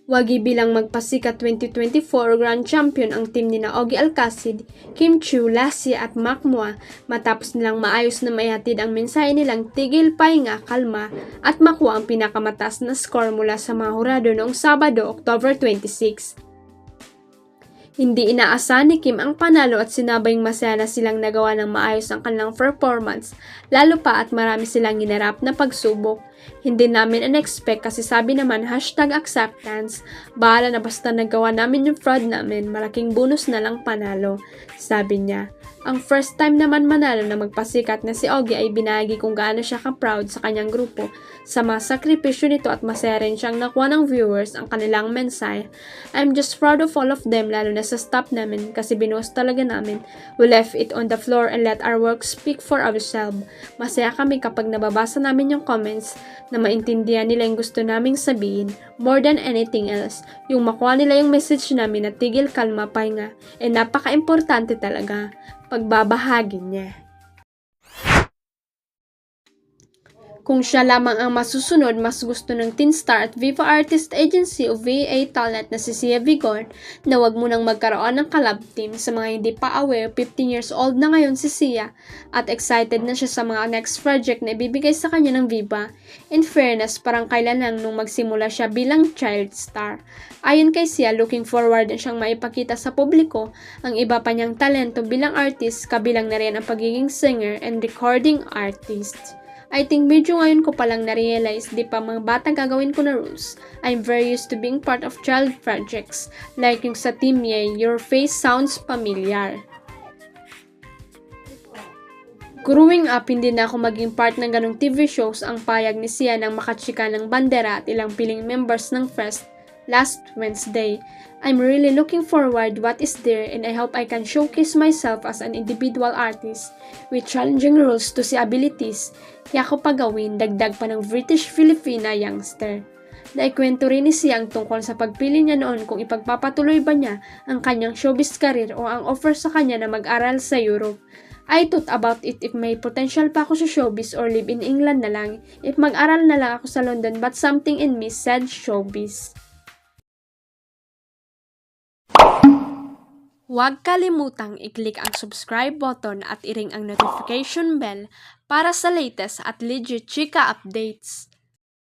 Wagi bilang magpasikat 2024 Grand Champion ang team ni Ogie Alcacid, Kim Chiu, Lassie at Mac Mua matapos nilang maayos na maihatid ang mensahe nilang tigil, pahinga, kalma at makuha ang pinakamataas na score mula sa mga hurado noong Sabado, October 26. Hindi inaasahan ni Kim ang panalo at sinabayang masaya na silang nagawa ng maayos ang kanilang performance, lalo pa at marami silang hinarap na pagsubok. Hindi namin in-expect kasi sabi naman #acceptance, bahala na basta nagawa namin yung fraud namin, malaking bonus na lang panalo, sabi niya. Ang first time naman manalo na magpasikat na si Ogie ay binahagi kung gaano siya ka-proud sa kanyang grupo sa mga sakripisyo nito at masaya rin siyang nakuha ng viewers ang kanilang mensahe. I'm just proud of all of them lalo na sa staff namin kasi binuhos talaga namin. We left it on the floor and let our work speak for ourselves. Masaya kami kapag nababasa namin yung comments na maintindihan nila yung gusto naming sabihin. More than anything else, yung makuha nila yung message namin na tigil, kalma, pahinga, napaka-importante talaga. Pagbabahagi niya. Kung siya lamang ang masusunod, mas gusto ng teen star at Viva Artist Agency o VA Talent na si Sia Vigor na wag munang magkaroon ng collab team. Sa mga hindi pa aware, 15 years old na ngayon si Sia at excited na siya sa mga next project na ibibigay sa kanya ng Viva. In fairness, parang kailan lang nung magsimula siya bilang child star. Ayon kay Sia, looking forward na siyang maipakita sa publiko ang iba pa niyang talento bilang artist, kabilang na rin ang pagiging singer and recording artist. I think medyo ngayon ko palang na-realize di pa mga batang gagawin ko na rules. I'm very used to being part of child projects, like yung sa Team Ye, Your Face Sounds Familiar. Growing up, hindi na ako maging part ng ganong TV shows. Ang payag ni Sia ng makachika ng bandera at ilang piling members ng Fest last Wednesday. I'm really looking forward what is there and I hope I can showcase myself as an individual artist with challenging rules to see abilities. Kaya ko pagawin, dagdag pa ng British Filipina youngster. Naikwento rin ni Sia ang tungkol sa pagpili niya noon kung ipagpapatuloy ba niya ang kanyang showbiz career o ang offer sa kanya na mag-aral sa Europe. I thought about it if may potential pa ako sa showbiz or live in England na lang, if mag-aral na lang ako sa London, but something in me said showbiz. Huwag kalimutang i-click ang subscribe button at i-ring ang notification bell para sa latest at legit chika updates.